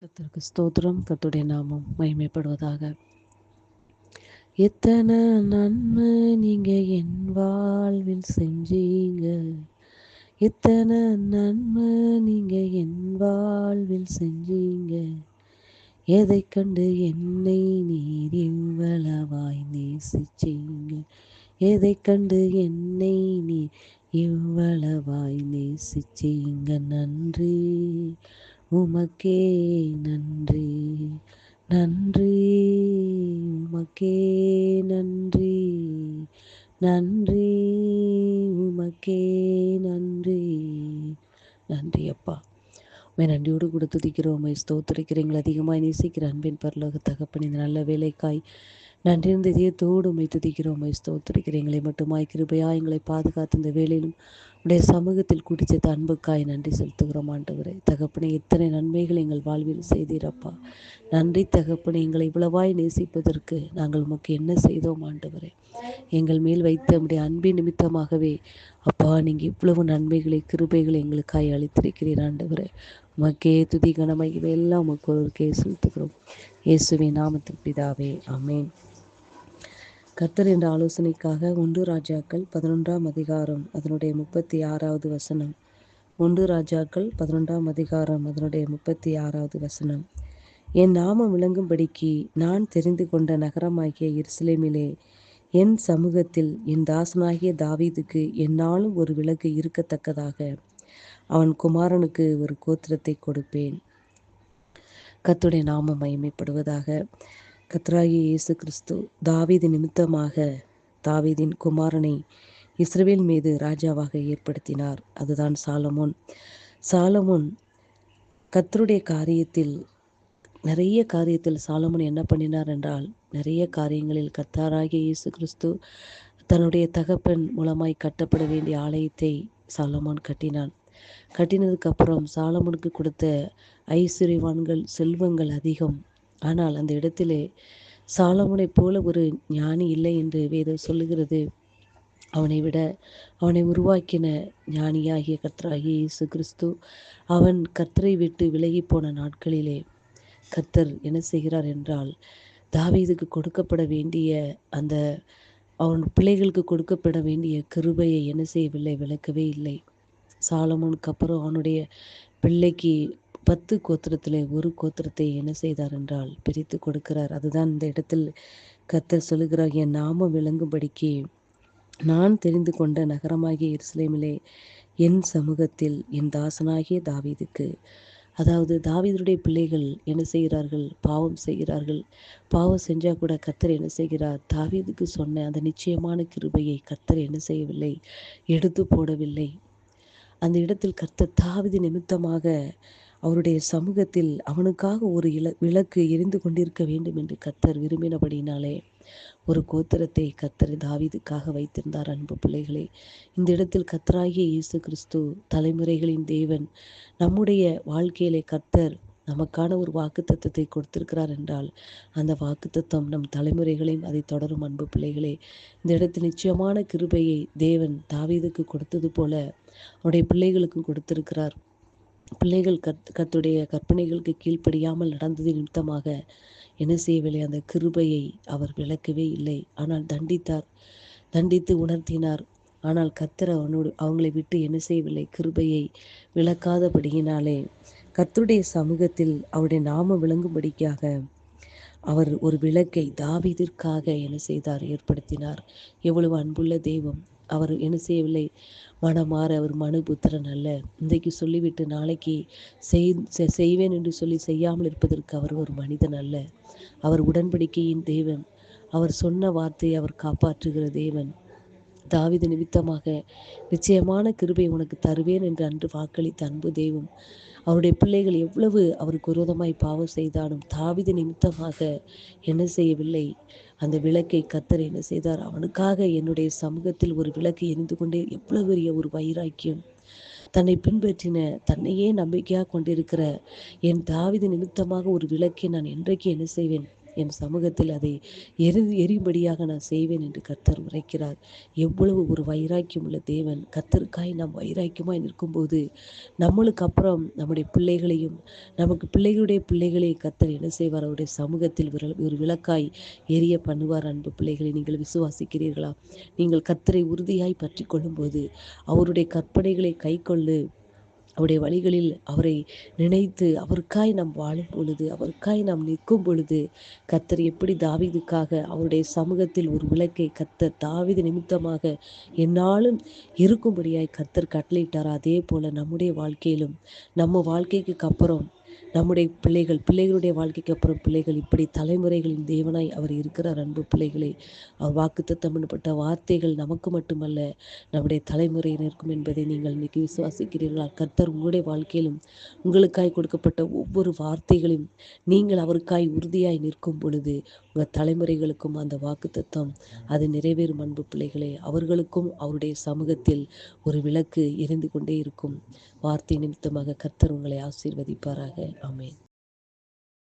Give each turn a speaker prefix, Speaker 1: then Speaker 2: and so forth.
Speaker 1: கர்த்தருக்கு ஸ்தோத்திரம். கர்த்தருடைய நாமம் மகிமைப்படுவதாக. எத்தனை நன்மை நீங்க என் வாழ்வில் செஞ்சீங்க, எத்தனை நன்மை நீங்க என் வாழ்வில் செஞ்சீங்க, எதை கண்டு என்னை நீர் இவ்வளவாய் நேசிச்சீங்க, எதை கண்டு என்னை நீர் இவ்வளவாய் நேசிச்சீங்க. நன்றி உமக்கே, நன்றி நன்றி உமக்கே, நன்றி நன்றி உமக்கே, நன்றி நன்றி அப்பா. உம்மை நன்றியோடு கூட துதிக்கிறோம், உம்மை ஸ்தோத்திரிக்கிறீங்கள். அதிகமாய் நேசிக்கிற அன்பின் பரலோக தகப்பன், இந்த நல்ல வேலைக்காய் நன்றிருந்த இதயத்தோடு உம்மை துதிக்கிறோம், உம்மை ஸ்தோத்திரிக்கிறேன். எங்களை மட்டுமாய் கிருபையா எங்களை பாதுகாத்து இந்த வேளையிலும் உடைய சமூகத்தில் கூட்டி சேர்த்த அன்புக்காய் நன்றி செலுத்துகிறோம் ஆண்டவரே. தகப்பனே, எத்தனை நன்மைகள் எங்கள் வாழ்வில் செய்தீரப்பா. நன்றி தகப்பனே, எங்களை இவ்வளவாய் நேசிப்பதற்கு நாங்கள் உமக்கு என்ன செய்தோம் ஆண்டவரே. எங்கள் மேல் வைத்த உடைய அன்பின் நிமித்தமாகவே அப்பா, நீங்கள் இவ்வளவு நன்மைகளை கிருபைகளை எங்களுக்காய் அளித்திருக்கிறீர் ஆண்டவரே. உமக்கே துதி கனமை இவையெல்லாம் உமக்கு ஒருவருக்கே செலுத்துகிறோம். இயேசுவின் நாமத்தில் பிதாவே, ஆமென். கர்த்தர் என்ற ஆலோசனைக்காக 1 ராஜாக்கள் 11ஆம் அதிகாரம் அதனுடைய 36வது வசனம். 1 ராஜாக்கள் 11ஆம் அதிகாரம் அதனுடைய 36வது வசனம். என் நாமம் விளங்கும்படிக்கு நான் தெரிந்து கொண்ட நகரமாகிய எருசலேமிலே என் சமூகத்தில் என் தாசனாகிய தாவீதுக்கு எந்நாளும் ஒரு விளக்கு இருக்கத்தக்கதாக அவன் குமாரனுக்கு ஒரு கோத்திரத்தை கொடுப்பேன். கர்த்தருடைய நாமம் மகிமைப்படுவதாக. கர்த்தராகிய இயேசு கிறிஸ்து தாவீது நிமித்தமாக தாவீதின் குமாரனை இஸ்ரவேல் மீது ராஜாவாக ஏற்படுத்தினார். அதுதான் சாலமோன். சாலமோன் கர்த்தருடைய காரியத்தில் நிறைய காரியத்தில் சாலமோன் என்ன பண்ணினார் என்றால், நிறைய காரியங்களில் கர்த்தராகிய இயேசு கிறிஸ்து தன்னுடைய தகப்பன் மூலமாய் கட்டப்பட வேண்டிய ஆலயத்தை சாலமோன் கட்டினான். கட்டினதுக்கு அப்புறம் சாலமோனுக்கு கொடுத்த ஐஸ்வர்யவான்கள் செல்வங்கள் அதிகம். ஆனால் அந்த இடத்திலே சாலமோனை போல ஒரு ஞானி இல்லை என்று வேதம் சொல்லுகிறது. அவனை விட அவனை உருவாக்கின ஞானியாகிய கர்த்தராகிய இயேசு கிறிஸ்து அவன் கர்த்தரை விட்டு விலகி போன நாட்களிலே கர்த்தர் என்ன செய்கிறார் என்றால், தாவீதுக்கு கொடுக்கப்பட வேண்டிய அந்த அவன் பிள்ளைகளுக்கு கொடுக்கப்பட வேண்டிய கிருபையை என்ன செய்யவில்லை, விளக்கவே இல்லை. சாலமோனுக்கு அப்புறம் அவனுடைய பிள்ளைக்கு 10 கோத்திரத்திலே ஒரு கோத்திரத்தை என்ன செய்தார் என்றால் பிரித்து கொடுக்கிறார். அதுதான் இந்த இடத்தில் கர்த்தர் சொல்லுகிறார், என் நாமம் விளங்கும்படிக்கு நான் தெரிந்து கொண்ட நகரமாகிய எருசலேமிலே என் சமூகத்தில் என் தாசனாகிய தாவீதுக்கு. அதாவது தாவீதுடைய பிள்ளைகள் என்ன செய்கிறார்கள், பாவம் செய்கிறார்கள். பாவம் செஞ்சா கூட கர்த்தர் என்ன செய்கிறார், தாவீதுக்கு சொன்ன அந்த நிச்சயமான கிருபையை கர்த்தர் என்ன செய்யவில்லை, எடுத்து போடவில்லை. அந்த இடத்தில் கர்த்தர் தாவீது நிமித்தமாக அவருடைய சமூகத்தில் அவனுக்காக ஒரு விளக்கு எரிந்து கொண்டிருக்க வேண்டும் என்று கர்த்தர் விரும்பினபடினாலே ஒரு கோத்திரத்தை கர்த்தர் தாவீதுக்காக வைத்திருந்தார். அன்பு பிள்ளைகளே, இந்த இடத்தில் கர்த்தராகிய இயேசு கிறிஸ்து தலைமுறைகளின் தேவன் நம்முடைய வாழ்க்கையிலே கர்த்தர் நமக்கான ஒரு வாக்குத்தத்தத்தை கொடுத்திருக்கிறார் என்றால் அந்த வாக்குத்தத்தம் நம் தலைமுறைகளையும் அதை தொடரும். அன்பு பிள்ளைகளே, இந்த இடத்தில் நிச்சயமான கிருபையை தேவன் தாவீதுக்கு கொடுத்தது போல அவருடைய பிள்ளைகளுக்கும் கொடுத்திருக்கிறார். பிள்ளைகள் கர்த்தருடைய கற்பனைகளுக்கு கீழ்ப்படியாமல் நடந்தது நிமித்தமாக என்ன செய்யவில்லை, அந்த கிருபையை அவர் விளக்கவே இல்லை. ஆனால் தண்டித்தார், தண்டித்து உணர்த்தினார். ஆனால் கர்த்தர் அவங்களை விட்டு என்ன செய்யவில்லை, கிருபையை விளக்காதபடியினாலே கர்த்தருடைய சமூகத்தில் அவருடைய நாமம் விளங்கும்படிக்காக அவர் ஒரு விளக்கை தாவீதிற்காக என்ன செய்தார், ஏற்படுத்தினார். எவ்வளவு அன்புள்ள தெய்வம். அவர் என்ன செய்யவில்லை, மனமாற அவர் மனுபுத்திரன் அல்ல. இன்றைக்கு சொல்லிவிட்டு நாளைக்கு செய்வேன் என்று சொல்லி செய்யாமல் இருப்பதற்கு அவர் ஒரு மனிதன் அல்ல. அவர் உடன்படிக்கையின் தேவன். அவர் சொன்ன வார்த்தையை அவர் காப்பாற்றுகிற தேவன். தாவீது நிமித்தமாக நிச்சயமான கிருபை உனக்கு தருவேன் என்று அன்று வாக்களித்த அன்பு தெய்வம். அவருடைய பிள்ளைகள் எவ்வளவு அவருக்கு விரோதமாய் பாவம் செய்தாலும் தாவீது நிமித்தமாக என்ன செய்யவில்லை, அந்த விளக்கை கர்த்தர் என்ன செய்தார், அவனுக்காக என்னுடைய சமூகத்தில் ஒரு விளக்கு எரிந்து கொண்டே. எவ்வளவு பெரிய ஒரு வைராக்கியம். தன்னை பின்பற்றின, தன்னையே நம்பிக்கையாக கொண்டிருக்கிற என் தாவீது நிமித்தமாக ஒரு விளக்கை நான் என்றைக்கு என்ன செய்வேன், என் சமூகத்தில் அதை எரியும்படியாக நான் செய்வேன் என்று கர்த்தர் உரைக்கிறார். எவ்வளவு ஒரு வைராக்கியம் உள்ள தேவன்! கர்த்தருக்காய் நாம் வைராக்கியமாய் நிற்கும்போது நம்மளுக்கு அப்புறம் நம்முடைய பிள்ளைகளையும் நமக்கு பிள்ளைகளுடைய பிள்ளைகளை கர்த்தர் என்ன செய்வார்? அவருடைய சமூகத்தில் ஒரு விளக்காய் எரிய பண்ணுவார். அன்பு பிள்ளைகளை, நீங்கள் விசுவாசிக்கிறீர்களா? நீங்கள் கர்த்தரை உறுதியாய் பற்றி கொள்ளும்போது, அவருடைய கற்பனைகளை கைக்கொண்டு அவருடைய வழிகளில் அவரை நினைத்து அவருக்காய் நாம் வாழும் பொழுது, அவருக்காய் நாம் நிற்கும் பொழுது, கர்த்தர் எப்படி தாவீதுக்காக அவருடைய சமூகத்தில் ஒரு விளக்கை கர்த்தர் தாவீது நிமித்தமாக எந்நாளும் இருக்கும்படியாய் கர்த்தர் கட்டளையிட்டார். அதே போல நம்முடைய வாழ்க்கையிலும், நம்ம வாழ்க்கைக்கு அப்புறம் நம்முடைய பிள்ளைகளுடைய வாழ்க்கைக்கு அப்புறம் பிள்ளைகள், இப்படி தலைமுறைகளின் தேவனாய் அவர் இருக்கிறார். அன்பு பிள்ளைகளே, அவர் வாக்குத்தத்தம் பண்ணப்பட்ட வார்த்தைகள் நமக்கு மட்டுமல்ல, நம்முடைய தலைமுறையினருக்கும் என்பதை நீங்கள் இன்னைக்கு விசுவாசிக்கிறீர்களா? கர்த்தர் உங்களுடைய வாழ்க்கையிலும் உங்களுக்காய் கொடுக்கப்பட்ட ஒவ்வொரு வார்த்தைகளையும் நீங்கள் அவருக்காய் உறுதியாய் நிற்கும் பொழுது, உங்கள் தலைமுறைகளுக்கும் அந்த வாக்குத்தத்தம் அது நிறைவேறும். அன்பு பிள்ளைகளே, அவர்களுக்கும் அவருடைய சமூகத்தில் ஒரு விளக்கு எரிந்து கொண்டே இருக்கும். வார்த்தை நிமித்தமாக கர்த்தர் உங்களை ஆசீர்வதிப்பாராக. ஆமென்.